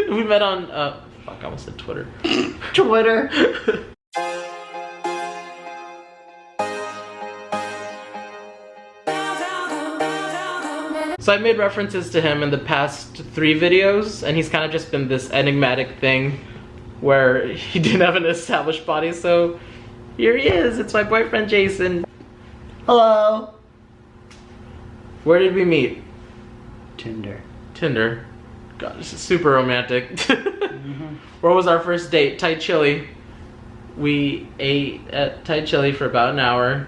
We met on, fuck, I almost said Twitter. Twitter. So I made references to him in the past 3 videos, and he's kind of just been this enigmatic thing where he didn't have an established body, so here he is. It's my boyfriend, Jason. Hello. Where did we meet? Tinder. Tinder. God, this is super romantic. Where was our first date? Thai chili. We ate at Thai chili for about an hour.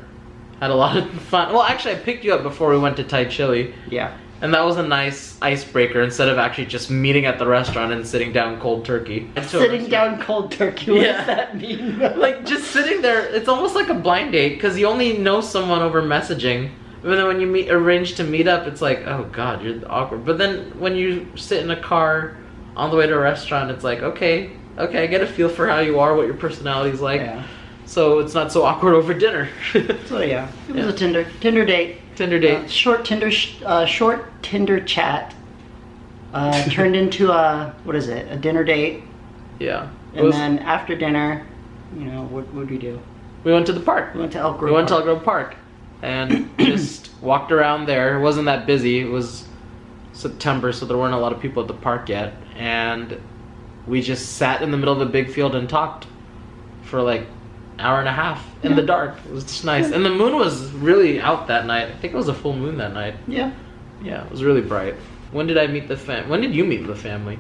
Had a lot of fun. Well, actually, I picked you up before we went to Thai chili. Yeah. And that was a nice icebreaker instead of actually just meeting at the restaurant and sitting down cold turkey. Sitting down cold turkey, what does that mean? Like, just sitting there, it's almost like a blind date because you only know someone over messaging. But then when you arrange to meet up, it's like, oh god, you're awkward. But then when you sit in a car on the way to a restaurant, it's like, okay, I get a feel for how you are, what your personality's like. Yeah. So it's not so awkward over dinner. So yeah, it was a Tinder date. Tinder date. Short Tinder chat turned into a dinner date. Yeah. And then after dinner, you know, what would we do? We went to the park. We went to Elk Grove. We went to Elk Grove Park and just walked around there. It wasn't that busy. It was September, so there weren't a lot of people at the park yet. And we just sat in the middle of the big field and talked for like hour and a half in the dark. It was just nice. And the moon was really out that night. I think it was a full moon that night. Yeah. Yeah, it was really bright. When did I meet the when did you meet the family?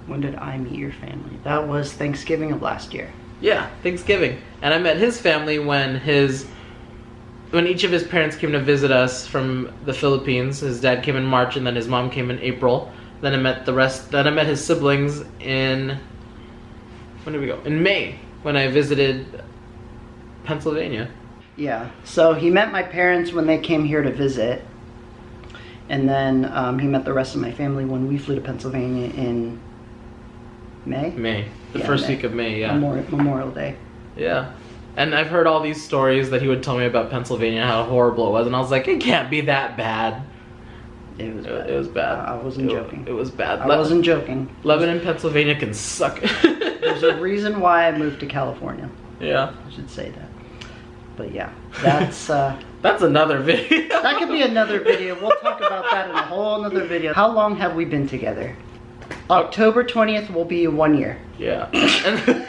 When did I meet your family? That was Thanksgiving of last year. Yeah, Thanksgiving. And I met his family when each of his parents came to visit us from the Philippines. His dad came in March and then his mom came in April. Then I met his siblings in, when did we go? In May. When I visited Pennsylvania. Yeah, so he met my parents when they came here to visit. And then he met the rest of my family when we flew to Pennsylvania in May? May. The first week of May, yeah. Memorial Day. Yeah. And I've heard all these stories that he would tell me about Pennsylvania, how horrible it was. And I was like, it can't be that bad. It was bad. It was bad. I wasn't joking. It was bad. I wasn't joking. Lebanon, Pennsylvania can suck. There's a reason why I moved to California. Yeah. I should say that. But yeah, that's that's another video. That could be another video. We'll talk about that in a whole other video. How long have we been together? October 20th will be 1 year. Yeah. And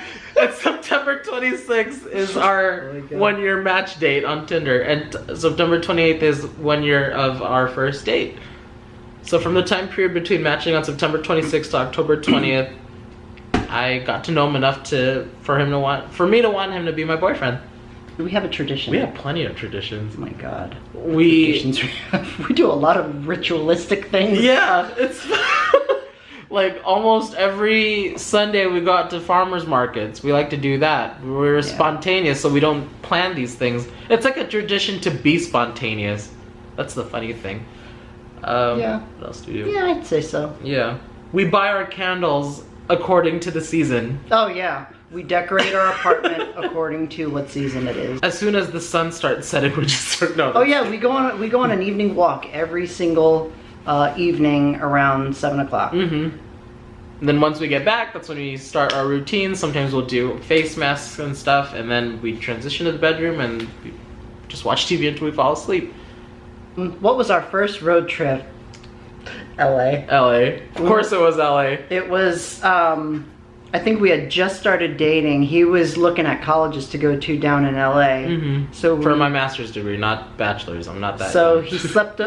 September 26th is our 1 year match date on Tinder. And September 28th is 1 year of our first date. So from the time period between matching on September 26th to October 20th, I got to know him enough for me to want him to be my boyfriend. Do we have a tradition? We have plenty of traditions. Oh my god. We do a lot of ritualistic things. Yeah, it's like almost every Sunday we go out to farmers markets. We like to do that. We're spontaneous, so we don't plan these things. It's like a tradition to be spontaneous. That's the funny thing. Yeah. What else do we do? Yeah, I'd say so. Yeah. We buy our candles according to the season. Oh yeah. We decorate our apartment according to what season it is. As soon as the sun starts setting, we just start, no. Oh yeah, we go on an evening walk every single evening around 7 o'clock. Mm-hmm. And then once we get back, that's when we start our routine. Sometimes we'll do face masks and stuff, and then we transition to the bedroom and we just watch TV until we fall asleep. What was our first road trip? LA. LA. Of course it was LA. It was, I think we had just started dating. He was looking at colleges to go to down in LA. Mm-hmm. So for my master's degree, not bachelor's. I'm not that. So he slept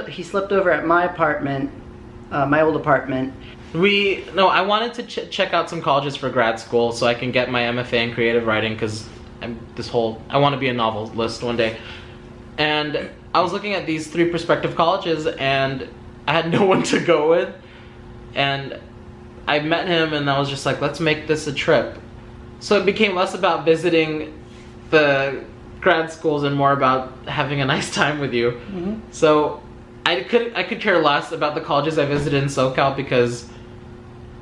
over at my apartment, my old apartment. I wanted to check out some colleges for grad school so I can get my MFA in creative writing because I want to be a novelist one day. And I was looking at these 3 prospective colleges and I had no one to go with. And I met him and I was just like, let's make this a trip. So it became less about visiting the grad schools and more about having a nice time with you. Mm-hmm. So I could care less about the colleges I visited in SoCal because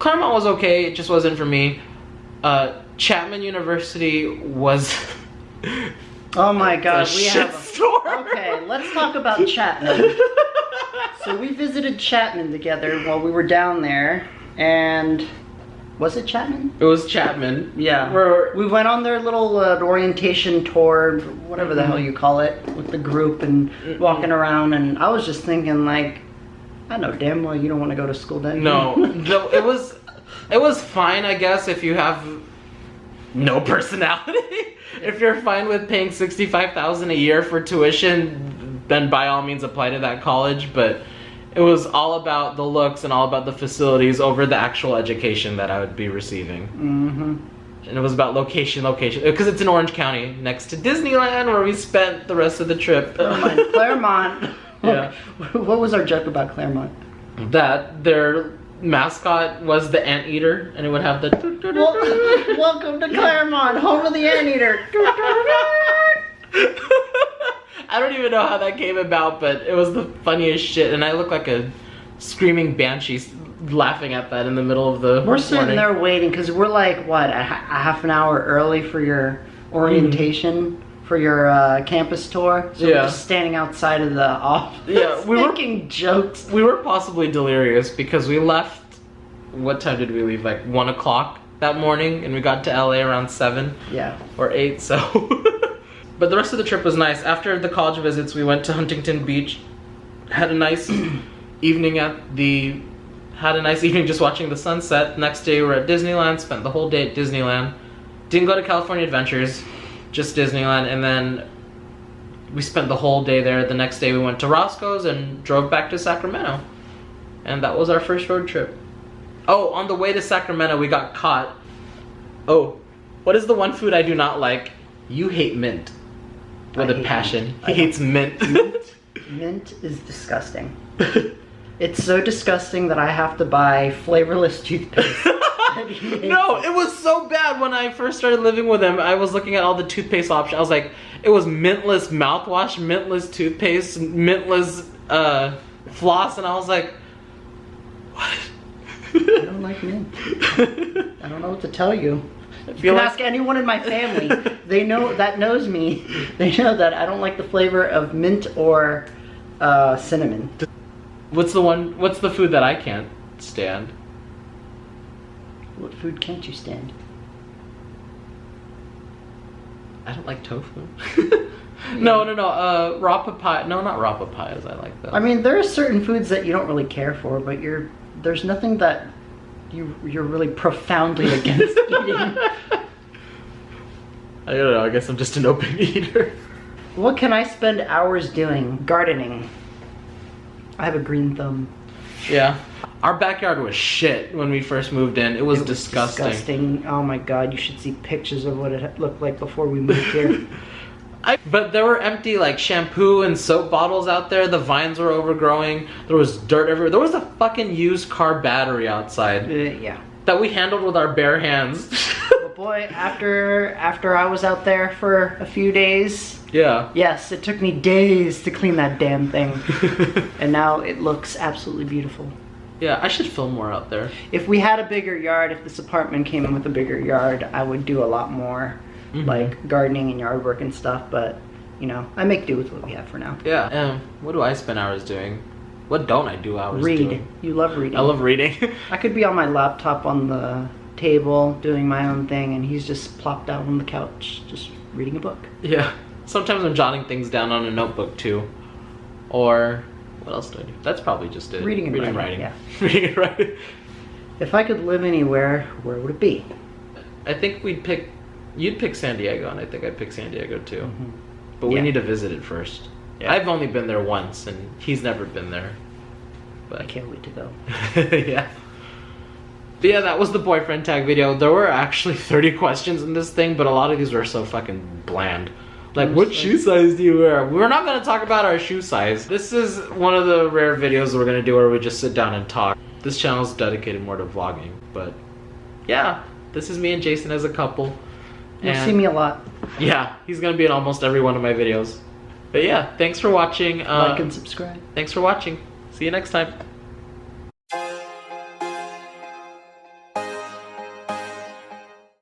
Claremont was okay, it just wasn't for me. Chapman University was oh my god, we have storm. Okay, let's talk about Chapman. So we visited Chapman together while we were down there, and Was it Chapman? It was Chapman. Yeah. We went on their little orientation tour, whatever the hell you call it, with the group and walking around. And I was just thinking, like, I know damn well you don't want to go to school then. No, it was fine, I guess, if you have no personality. If you're fine with paying $65,000 a year for tuition, then by all means apply to that college. But it was all about the looks and all about the facilities over the actual education that I would be receiving. And it was about location, because it's in Orange County, next to Disneyland, where we spent the rest of the trip. Claremont. Yeah. What was our joke about Claremont? That their mascot was the anteater, and it would have the... Welcome to Claremont, home of the anteater. I don't even know how that came about, but it was the funniest shit, and I look like a screaming banshee laughing at that in the middle of the We're sitting there waiting, because we're like, what, a half an hour early for your orientation, for your campus tour? So we're just standing outside of the office, making jokes. We were possibly delirious, because we left, what time did we leave? Like 1 o'clock that morning, and we got to LA around 7 or 8, so... But the rest of the trip was nice. After the college visits, we went to Huntington Beach, had a nice evening just watching the sunset. Next day we were at Disneyland, spent the whole day at Disneyland. Didn't go to California Adventures, just Disneyland, and then we spent the whole day there. The next day we went to Roscoe's and drove back to Sacramento. And that was our first road trip. Oh, on the way to Sacramento we got caught. Oh, what is the one food I do not like? You hate mint. With a passion. He hates mint. Mint is disgusting. It's so disgusting that I have to buy flavorless toothpaste. No, it was so bad when I first started living with him. I was looking at all the toothpaste options. I was like, it was mintless mouthwash, mintless toothpaste, mintless floss, and I was like, what? I don't like mint. I don't know what to tell you. You can ask anyone in my family. They know that knows me. They know that I don't like the flavor of mint or cinnamon. What's the food that I can't stand? What food can't you stand? I don't like tofu. No. Raw papaya. No, not raw papayas. I like those. I mean, there are certain foods that you don't really care for, but there's nothing that you're really profoundly against eating. I don't know, I guess I'm just an open eater. What can I spend hours doing? Gardening. I have a green thumb. Yeah. Our backyard was shit when we first moved in. It was disgusting. Oh my god, you should see pictures of what it looked like before we moved here. But there were empty like shampoo and soap bottles out there. The vines were overgrowing. There was dirt everywhere. There was a fucking used car battery outside. Yeah. That we handled with our bare hands. But boy, after I was out there for a few days. Yeah. Yes, it took me days to clean that damn thing. And now it looks absolutely beautiful. Yeah, I should film more out there. If we had a bigger yard, if this apartment came in with a bigger yard, I would do a lot more. Like gardening and yard work and stuff, but you know, I make do with what we have for now. Yeah. What do I spend hours doing? What don't I do hours doing? Read. You love reading. I love reading. I could be on my laptop on the table doing my own thing, and he's just plopped down on the couch just reading a book. Yeah. Sometimes I'm jotting things down on a notebook too. Or what else do I do? That's probably just it. Reading and writing. Yeah. Reading and writing. If I could live anywhere, where would it be? I think you'd pick San Diego, and I think I'd pick San Diego too. But we need to visit it first. Yeah. I've only been there once, and he's never been there. But I can't wait to go. Yeah. But yeah, that was the boyfriend tag video. There were actually 30 questions in this thing, but a lot of these were so fucking bland. Like, what shoe size do you wear? We're not going to talk about our shoe size. This is one of the rare videos we're going to do where we just sit down and talk. This channel is dedicated more to vlogging, but yeah, this is me and Jason as a couple. You'll see me a lot. Yeah, he's going to be in almost every one of my videos. But yeah, thanks for watching. Like and subscribe. Thanks for watching. See you next time.